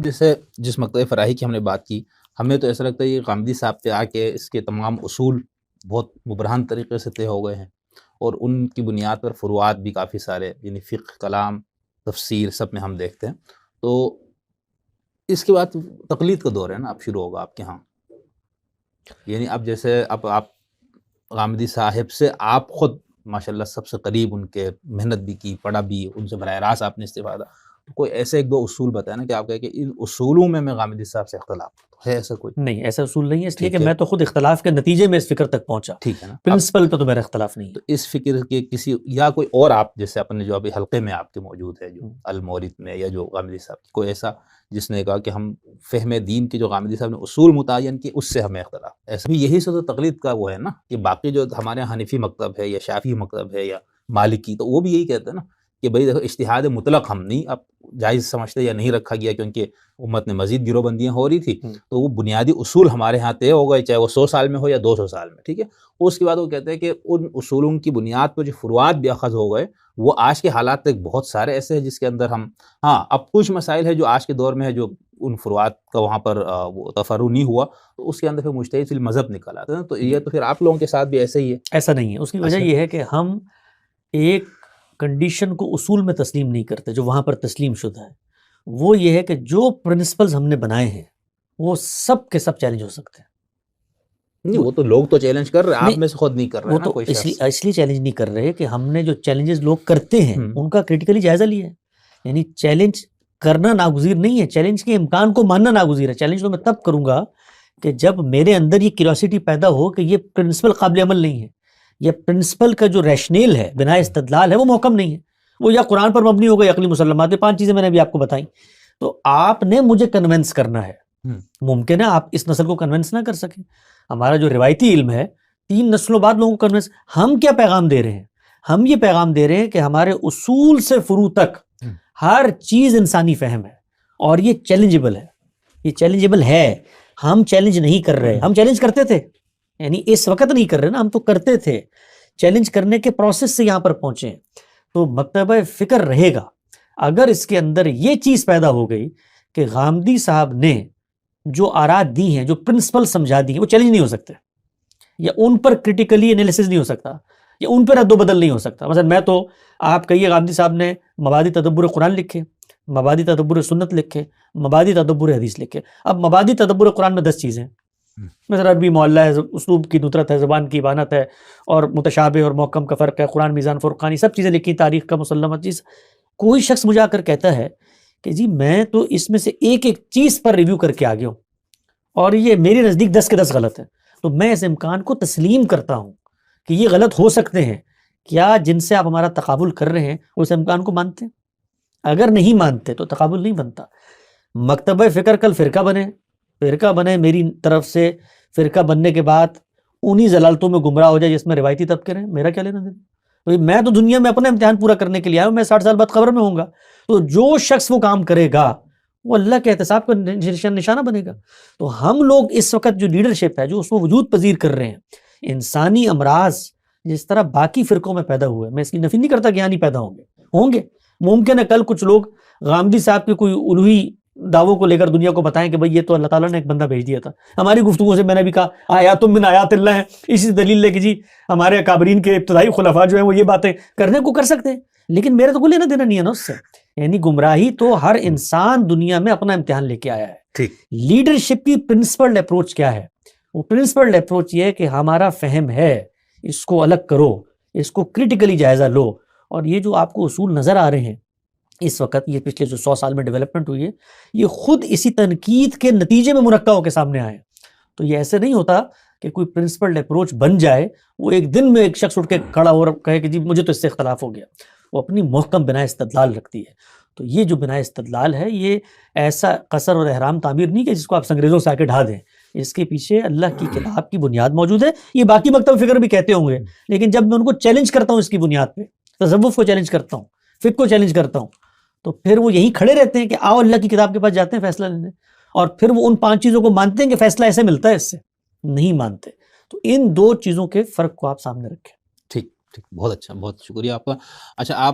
اب جیسے جس مکتبہ فراہی کی ہم نے بات کی، ہمیں تو ایسا لگتا ہے یہ غامدی صاحب پہ آ کے اس کے تمام اصول بہت مبرہن طریقے سے طے ہو گئے ہیں، اور ان کی بنیاد پر فروعات بھی کافی سارے، یعنی فقہ، کلام، تفسیر، سب میں ہم دیکھتے ہیں۔ تو اس کے بعد تقلید کا دور ہے نا، اب شروع ہوگا آپ کے ہاں، یعنی اب جیسے اب آپ غامدی صاحب سے آپ خود ماشاءاللہ سب سے قریب ان کے محنت بھی کی، پڑھا بھی، ان سے براہ راست آپ نے استفادہ، تو کوئی ایسے ایک دو اصول بتائیں نا کہ آپ کہیں کہ ان اصولوں میں غامدی صاحب سے اختلاف ہے، ایسا کوئی؟ نہیں، ایسا اصول نہیں ہے، اس لیے ٹھیک کہ ہے، میں تو خود اختلاف کے نتیجے میں اس فکر تک پہنچا، ٹھیک ہے نا، اب پرنسپل پہ تو میرا اختلاف نہیں تو اس فکر کے کسی یا کوئی اور آپ جیسے اپنے جو ابھی حلقے میں آپ کے موجود ہے، جو ہے۔ المورد میں یا جو غامدی صاحب کی کوئی ایسا جس نے کہا کہ ہم فہم دین کے جو غامدی صاحب نے اصول متعین کی اس سے ہمیں اختلاف، ایسا بھی یہی سے تو تقلید کا وہ ہے نا، کہ باقی جو ہمارے یہاں حنفی مکتب ہے یا شافعی مکتب ہے یا مالکی، تو وہ بھی یہی کہتے ہیں نا کہ بھئی دیکھو اجتہاد مطلق ہم نہیں اب جائز سمجھتے یا نہیں رکھا گیا، کیونکہ امت میں مزید گروہ بندیاں ہو رہی تھی، تو وہ بنیادی اصول ہمارے ہاں طے ہو گئے، چاہے وہ 100 سال میں ہو یا 200 سال میں، ٹھیک ہے۔ اس کے بعد وہ کہتے ہیں کہ ان اصولوں کی بنیاد پر جو فروعات بھی اخذ ہو گئے، وہ آج کے حالات تک بہت سارے ایسے ہیں جس کے اندر ہم اب کچھ مسائل ہے جو آج کے دور میں ہے جو ان فروعات کا وہاں پر وہ تفرع نہیں ہوا، تو اس کے اندر پھر مجتہد فی المذہب نکل آتا ہے نا، تو یہ تو پھر آپ لوگوں کے ساتھ بھی ایسے ہی ہے۔ ایسا نہیں ہے، اس کی وجہ یہ ہے کہ ہم ایک کنڈیشن کو اصول میں تسلیم نہیں کرتے جو وہاں پر تسلیم شدہ ہے، وہ یہ ہے کہ جو پرنسپلز ہم نے بنائے ہیں وہ سب کے سب چیلنج ہو سکتے ہیں۔ نہیں، وہ تو لوگ تو چیلنج کر رہے ہیں، آپ نہیں، میں سے خود نہیں کر رہے وہ نا تو کوئی اس شخص۔ لیے چیلنج نہیں کر رہے کہ ہم نے جو چیلنجز لوگ کرتے ہیں ان کا کریٹیکلی جائزہ لیا ہے، یعنی چیلنج کرنا ناگزیر نہیں ہے، چیلنج کے امکان کو ماننا ناگزیر ہے۔ چیلنج تو میں تب کروں گا کہ جب میرے اندر یہ کیوریوسٹی پیدا ہو کہ یہ پرنسپل قابل عمل نہیں ہے، یہ پرنسپل کا جو ریشنیل ہے، بنا استدلال ہے، وہ محکم نہیں ہے، وہ یا قرآن پر مبنی ہوگا یا عقلی مسلمات، 5 چیزیں میں نے ابھی آپ کو بتائیں۔ تو آپ نے مجھے کنونس کرنا ہے، ممکن ہے آپ اس نسل کو کنونس نہ کر سکیں، ہمارا جو روایتی علم ہے 3 نسلوں بعد لوگوں کو کنونس، ہم کیا پیغام دے رہے ہیں؟ ہم یہ پیغام دے رہے ہیں کہ ہمارے اصول سے فروع تک ہر چیز انسانی فہم ہے، اور یہ چیلنجبل ہے، یہ چیلنجبل ہے، ہم چیلنج نہیں کر رہے، ہم چیلنج کرتے تھے، یعنی اس وقت نہیں کر رہے نا، ہم تو کرتے تھے، چیلنج کرنے کے پروسیس سے یہاں پر پہنچے ہیں۔ تو مکتبہ فکر رہے گا اگر اس کے اندر یہ چیز پیدا ہو گئی کہ غامدی صاحب نے جو آراء دی ہیں، جو پرنسپل سمجھا دی ہیں، وہ چیلنج نہیں ہو سکتے، یا ان پر کریٹیکلی انالیسس نہیں ہو سکتا، یا ان پر رد و بدل نہیں ہو سکتا۔ مثلا میں تو آپ کہیے غامدی صاحب نے مبادی تدبر قرآن لکھے، مبادی تدبر سنت لکھے، مبادی تدبر حدیث لکھے۔ اب مبادی تدبر قرآن میں 10 چیزیں، مثلا عربی معلّہ ہے، اسلوب کی ندرت ہے، زبان کی ابانت ہے، اور متشابہ اور محکم کا فرق ہے، قرآن میزان فرقانی، سب چیزیں لکھی، تاریخ کا مسلمہ چیز۔ کوئی شخص مجھے آ کر کہتا ہے کہ جی میں تو اس میں سے ایک ایک چیز پر ریویو کر کے آ گیا ہوں، اور یہ میرے نزدیک 10 کے 10 غلط ہے، تو میں اس امکان کو تسلیم کرتا ہوں کہ یہ غلط ہو سکتے ہیں۔ کیا جن سے آپ ہمارا تقابل کر رہے ہیں وہ اس امکان کو مانتے ہیں؟ اگر نہیں مانتے تو تقابل نہیں بنتا۔ مکتبہ فکر کل فرقہ بنے میری طرف سے، فرقہ بننے کے بعد انہی ضلالتوں میں گمراہ ہو جائے جس میں روایتی طبقے رہیں، میرا کیا لینا دینا؟ میں تو دنیا میں اپنا امتحان پورا کرنے کے لیے آیا ہوں، میں 60 سال بعد قبر میں ہوں گا، تو جو شخص وہ کام کرے گا وہ اللہ کے احتساب کا نشانہ بنے گا۔ تو ہم لوگ اس وقت جو لیڈرشپ ہے، جو اس کو وجود پذیر کر رہے ہیں، انسانی امراض جس طرح باقی فرقوں میں پیدا ہوئے، میں اس کی نفی نہیں کرتا کہ یہاں نہیں پیدا ہوں گے، ممکن ہے کل کچھ لوگ غامدی صاحب کے کوئی الوہی دعووں کو لے کر دنیا کو بتائیں کہ بھئی یہ تو اللہ تعالیٰ نے ایک بندہ بھیج دیا تھا۔ ہماری گفتگو سے میں نے بھی کہا آیات من آیات اللہ ہیں، اسی دلیل لے کہ جی ہمارے اکابرین کے ابتدائی خلفاء جو ہیں وہ یہ باتیں کرنے کو کر سکتے ہیں، لیکن میرے تو کوئی لینا دینا نہیں ہے نا اس سے۔ یعنی گمراہی تو ہر انسان دنیا میں اپنا امتحان لے کے آیا ہے۔ لیڈرشپ کی پرنسپلڈ اپروچ کیا ہے؟ وہ پرنسپلڈ اپروچ یہ ہے کہ ہمارا فہم ہے، اس کو الگ کرو، اس کو کریٹیکلی جائزہ لو، اور یہ جو آپ کو اصول نظر آ رہے ہیں اس وقت، یہ پچھلے جو 100 سال میں ڈیولپمنٹ ہوئی ہے، یہ خود اسی تنقید کے نتیجے میں منقع ہو کے سامنے آئے۔ تو یہ ایسے نہیں ہوتا کہ کوئی پرنسپلڈ اپروچ بن جائے، وہ ایک دن میں ایک شخص اٹھ کے کھڑا ہو اور کہے کہ جی مجھے تو اس سے اختلاف ہو گیا۔ وہ اپنی محکم بنا استدلال رکھتی ہے۔ تو یہ جو بنا استدلال ہے، یہ ایسا قصر اور احرام تعمیر نہیں کہ جس کو آپ انگریزوں سے آ کے ڈھا دیں، اس کے پیچھے اللہ کی کتاب کی بنیاد موجود ہے۔ یہ باقی مکتب فکر بھی کہتے ہوں گے، لیکن جب میں ان کو چیلنج کرتا ہوں اس کی بنیاد پہ، تصوف کو چیلنج کرتا ہوں، فقہ کو چیلنج کرتا ہوں، تو پھر وہ یہیں کھڑے رہتے ہیں کہ آؤ اللہ کی کتاب کے پاس جاتے ہیں فیصلہ لینے، اور پھر وہ ان 5 چیزوں کو مانتے ہیں کہ فیصلہ ایسے ملتا ہے، اس سے نہیں مانتے۔ تو ان 2 چیزوں کے فرق کو آپ سامنے رکھیں۔ ٹھیک، بہت اچھا، بہت شکریہ آپ کا۔ اچھا، آپ